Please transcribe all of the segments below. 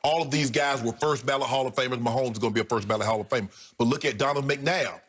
All of these guys were first ballot Hall of Famers. Mahomes is going to be a first ballot Hall of Famer. But look at Donald McNabb,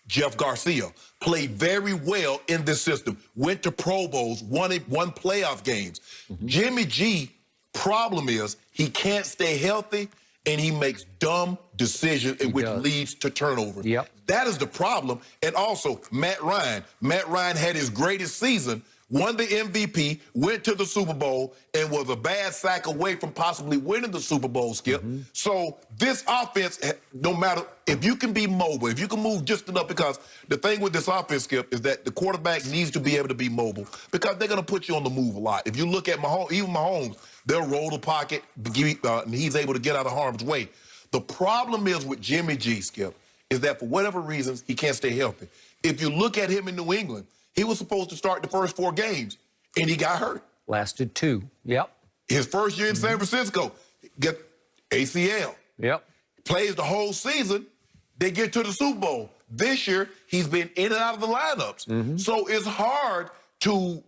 Jeff Garcia, played very well in this system, went to Pro Bowls, won playoff games. Jimmy G, problem is he can't stay healthy, and he makes dumb decisions, which leads to turnover. That is the problem. And also, Matt Ryan. Matt Ryan had his greatest season, won the MVP, went to the Super Bowl, and was a bad sack away from possibly winning the Super Bowl, Skip. So this offense, no matter, if you can be mobile, if you can move just enough, because the thing with this offense, Skip, is that the quarterback needs to be able to be mobile, because they're going to put you on the move a lot. If you look at Mahomes, even Mahomes, they'll roll the pocket, and he's able to get out of harm's way. The problem is with Jimmy G, Skip, is that for whatever reasons, he can't stay healthy. If you look at him in New England, he was supposed to start the first 4 games, and he got hurt. Lasted 2. His first year in San Francisco, get ACL. Plays the whole season, they get to the Super Bowl. This year, he's been in and out of the lineups. So it's hard to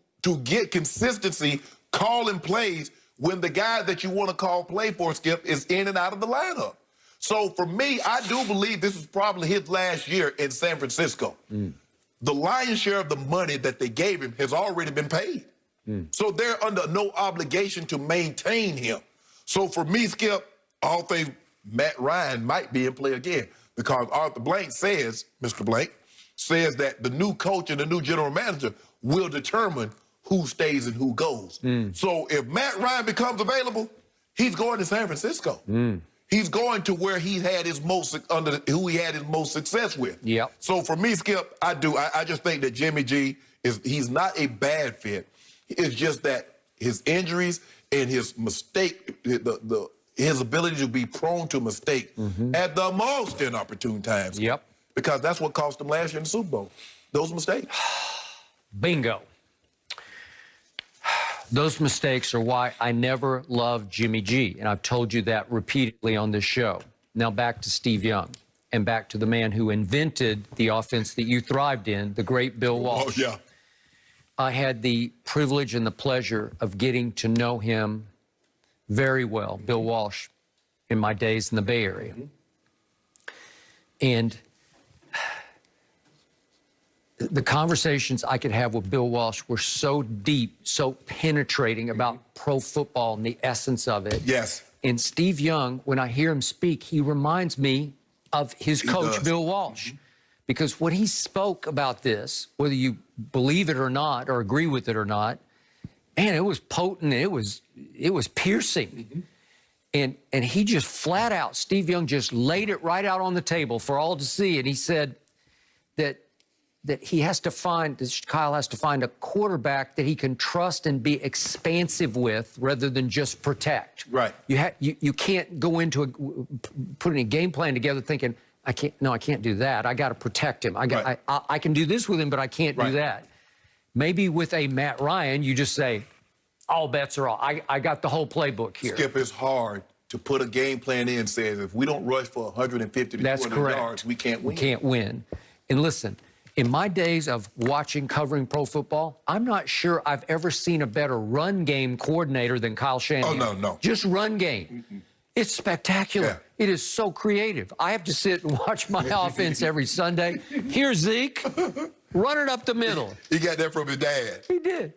get consistency calling plays when the guy that you want to call play for, Skip, is in and out of the lineup. So for me, I do believe this is probably his last year in San Francisco. The lion's share of the money that they gave him has already been paid. So they're under no obligation to maintain him. So for me, Skip, all things, Matt Ryan might be in play again, because Arthur Blank says, Mr. Blank, says that the new coach and the new general manager will determine who stays and who goes. So if Matt Ryan becomes available, he's going to San Francisco. He's going to where he had his most who he had his most success with. So for me, Skip, I just think that Jimmy G he's not a bad fit. It's just that his injuries and his mistake, his ability to be prone to mistake at the most inopportune times. Because that's what cost him last year in the Super Bowl. Those mistakes. Bingo. Those mistakes are why I never loved Jimmy G, and I've told you that repeatedly on this show. Now back to Steve Young, and back to the man who invented the offense that you thrived in, the great Bill Walsh. I had the privilege and the pleasure of getting to know him very well, Bill Walsh, in my days in the Bay Area. And the conversations I could have with Bill Walsh were so deep, so penetrating about pro football and the essence of it. And Steve Young, when I hear him speak, he reminds me of his coach, Bill Walsh. Because when he spoke about this, whether you believe it or not, or agree with it or not, man, it was potent, it was piercing. And he just flat out, Steve Young just laid it right out on the table for all to see. And he said that he has to find, Kyle has to find a quarterback that he can trust and be expansive with rather than just protect. You can't go into putting a game plan together thinking, I can't do that. I got to protect him. I can do this with him, but I can't do that. Maybe with a Matt Ryan, you just say, all bets are off. I got the whole playbook here. Skip, it's hard to put a game plan in says if we don't rush for 150 to 200 yards, we can't win. We can't win. And listen, in my days of covering pro football, I'm not sure I've ever seen a better run game coordinator than Kyle Shanahan. Oh, no. Just run game. It's spectacular. It is so creative. I have to sit and watch my offense every Sunday. Here's Zeke, running up the middle. He got that from his dad. He did.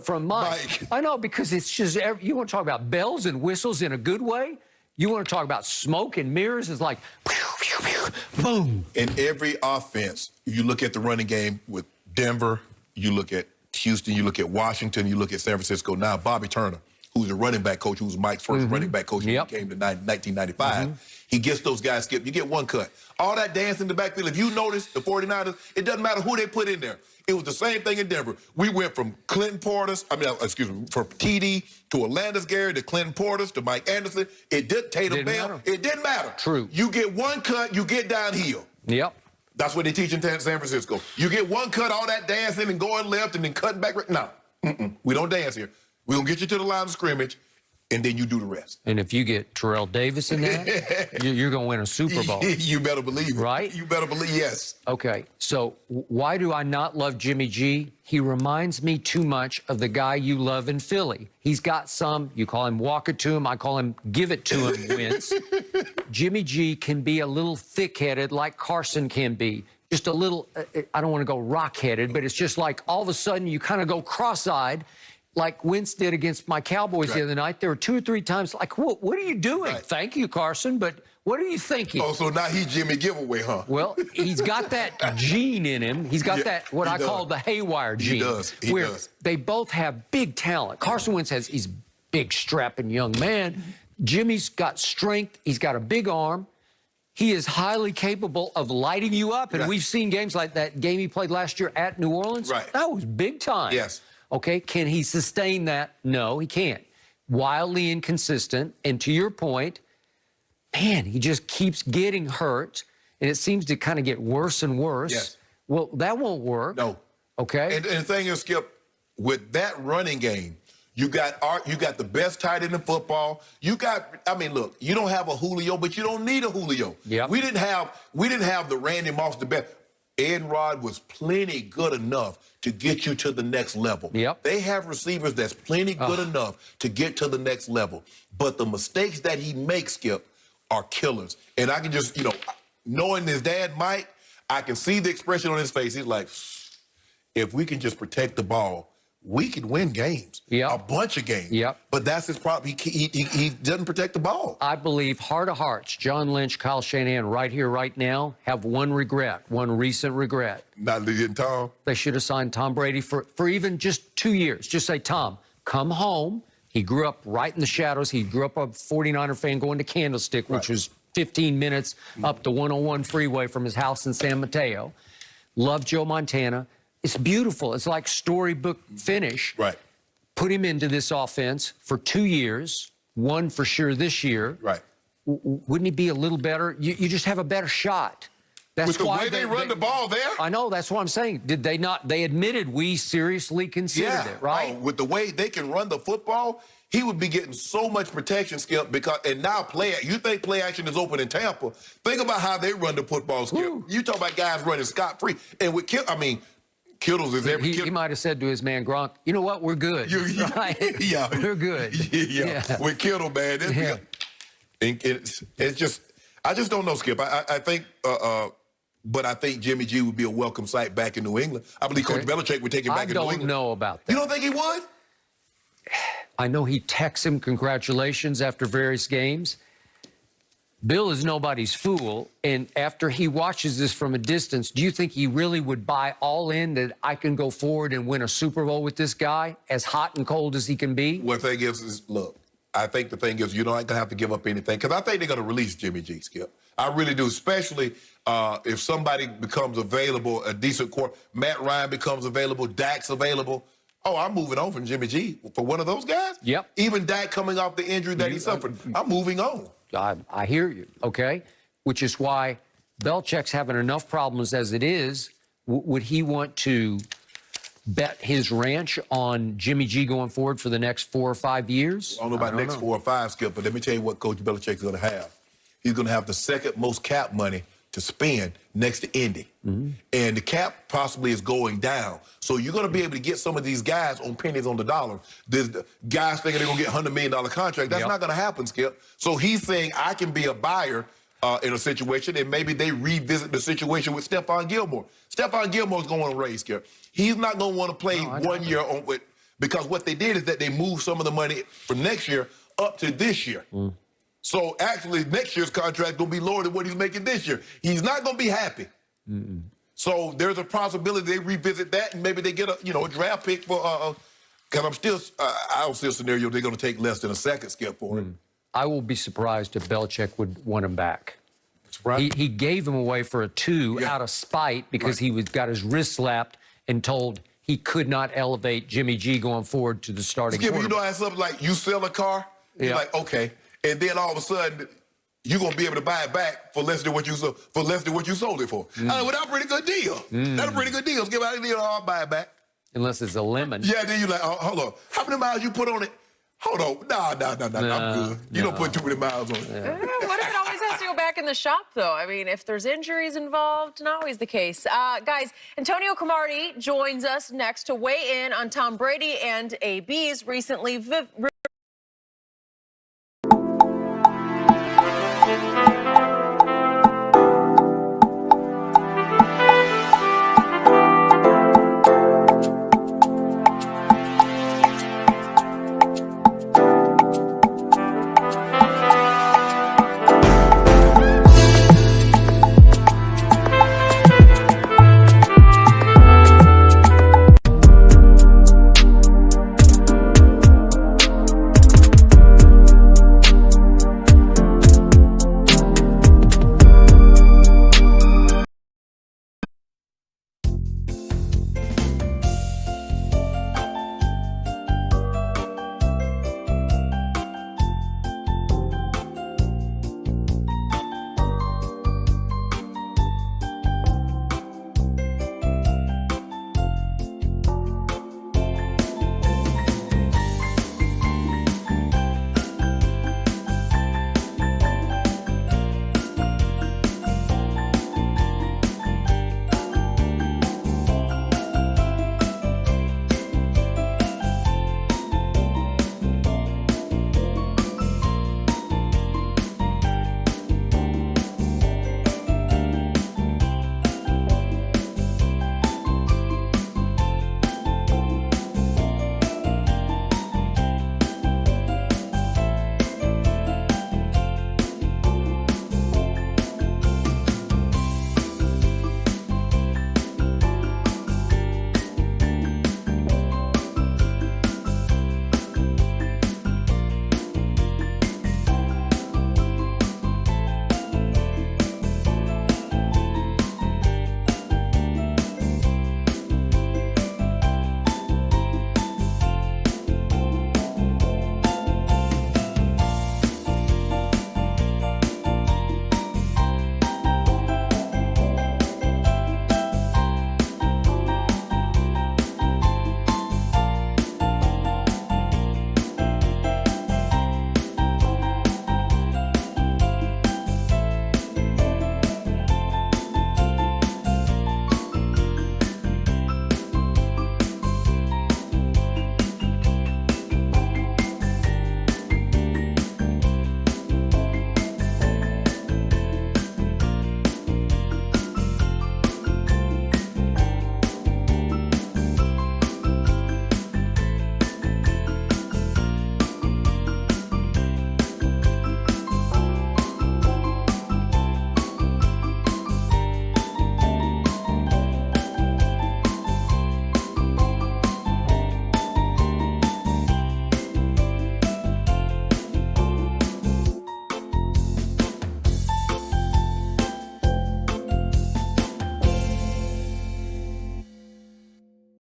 From Mike. I know, because it's just, you want to talk about bells and whistles in a good way? You want to talk about smoke and mirrors? It's like, boom. In every offense, you look at the running game with Denver, you look at Houston, you look at Washington, you look at San Francisco. Now, Bobby Turner, who's a running back coach, who was Mike's first running back coach when he came to 1995. He gets those guys, Skip. You get one cut. All that dance in the backfield, if you notice, the 49ers, it doesn't matter who they put in there. It was the same thing in Denver. We went from from TD to Alandis Gary to Clinton Portis to Mike Anderson. It didn't Tatum Bell. It didn't matter. True. You get one cut, you get downhill. That's what they teach in San Francisco. You get one cut, all that dancing and going left and then cutting back. No, we don't dance here. We're going to get you to the line of scrimmage. and then you do the rest. And if you get Terrell Davis in there, you're going to win a Super Bowl. You better believe it. Right? You better believe, yes. Okay, so why do I not love Jimmy G? He reminds me too much of the guy you love in Philly. He's got some, you call him walk it to him, I call him give it to him wins. Jimmy G can be a little thick-headed like Carson can be. Just a little, I don't want to go rock-headed, but it's just like all of a sudden you kind of go cross-eyed like Wentz did against my Cowboys the other night. There were 2 or 3 times like, what are you doing? Thank you, Carson, but what are you thinking? Oh, so now he's Jimmy Giveaway, huh? Well, he's got that gene in him. He's got that, what I call the haywire gene. He does. Where they both have big talent. Carson Wentz he's big, strapping young man. Jimmy's got strength. He's got a big arm. He is highly capable of lighting you up. And we've seen games like that game he played last year at New Orleans. That was big time. Yes. Okay, can he sustain that? No, he can't. Wildly inconsistent. And to your point, man, he just keeps getting hurt, and it seems to kind of get worse and worse. Yes. Well, that won't work. No. Okay. And the thing is, Skip, with that running game, you got the best tight end in football. You got, I mean, look, you don't have a Julio, but you don't need a Julio. Yeah. We didn't have the Randy Moss, the best. Ed Rod was plenty good enough to get you to the next level. Yep. They have receivers that's plenty good enough to get to the next level. But the mistakes that he makes, Skip, are killers. And I can just, knowing his dad, Mike, I can see the expression on his face. He's like, if we can just protect the ball, we can win games. A bunch of games. But that's his problem. He doesn't protect the ball. I believe, heart of hearts, John Lynch, Kyle Shanahan, right here, right now, have one regret, one recent regret. Not getting Tom? They should have signed Tom Brady for even just 2 years. Just say, Tom, come home. He grew up right in the shadows. He grew up a 49er fan going to Candlestick, which was 15 minutes up the 101 freeway from his house in San Mateo. Loved Joe Montana. It's beautiful. It's like storybook finish. Put him into this offense for 2 years, one for sure this year. Wouldn't he be a little better? You just have a better shot. That's with the way they run the ball there? I know. That's what I'm saying. Did they not? They admitted we seriously considered it, right? Oh, with the way they can run the football, he would be getting so much protection, Skip, and now you think play action is open in Tampa. Think about how they run the football, Skip. You talk about guys running scot-free. And with Kittles is every he might have said to his man Gronk, you know what, we're good. We're good. With Kittle, man. It's just, I just don't know, Skip. I think, but I think Jimmy G would be a welcome sight back in New England. I believe Coach Belichick would take him back in New England. I don't know about that. You don't think he would? I know he texts him congratulations after various games. Bill is nobody's fool, and after he watches this from a distance, do you think he really would buy all in that I can go forward and win a Super Bowl with this guy, as hot and cold as he can be? Well, the thing is, look, I think the thing is you're not going to have to give up anything, because I think they're going to release Jimmy G, Skip. I really do, especially if somebody becomes available, a decent core. Matt Ryan becomes available, Dak's available. Oh, I'm moving on from Jimmy G for one of those guys? Even Dak coming off the injury that he suffered, I'm moving on. I hear you, okay? Which is why Belichick's having enough problems as it is. Would he want to bet his ranch on Jimmy G going forward for the next 4 or 5 years? I don't know about the next 4 or 5, Skip, but let me tell you what Coach Belichick's going to have. He's going to have the second most cap money to spend next to Indy. And the cap possibly is going down. So you're going to be able to get some of these guys on pennies on the dollar. There's the guys thinking they're going to get $100 million contract. That's not going to happen, Skip. So he's saying I can be a buyer in a situation, and maybe they revisit the situation with Stephon Gilmore. Stephon Gilmore's going to raise, Skip. He's not going to want to play 1 year on with, because what they did is that they moved some of the money from next year up to this year. So actually, next year's contract going to be lower than what he's making this year. He's not going to be happy. So there's a possibility they revisit that, and maybe they get a draft pick for. Because I don't see a scenario they're going to take less than a second, Skip, for him. I will be surprised if Belichick would want him back. He gave him away for a 2 out of spite because he got his wrist slapped and told he could not elevate Jimmy G going forward to the starting Skip, quarterback. you know how something like you sell a car, you're like, okay. And then all of a sudden, you're gonna be able to buy it back for less than what you sold it for. Well, that's a pretty good deal. That's a pretty good deal. Give out a deal, I'll buy it back. Unless it's a lemon. Yeah, then you're like, oh, hold on. How many miles you put on it? Hold on. No, I'm good. You don't put too many miles on it. What if it always has to go back in the shop, though? I mean, if there's injuries involved, not always the case. Guys, Antonio Cromartie joins us next to weigh in on Tom Brady and AB's recently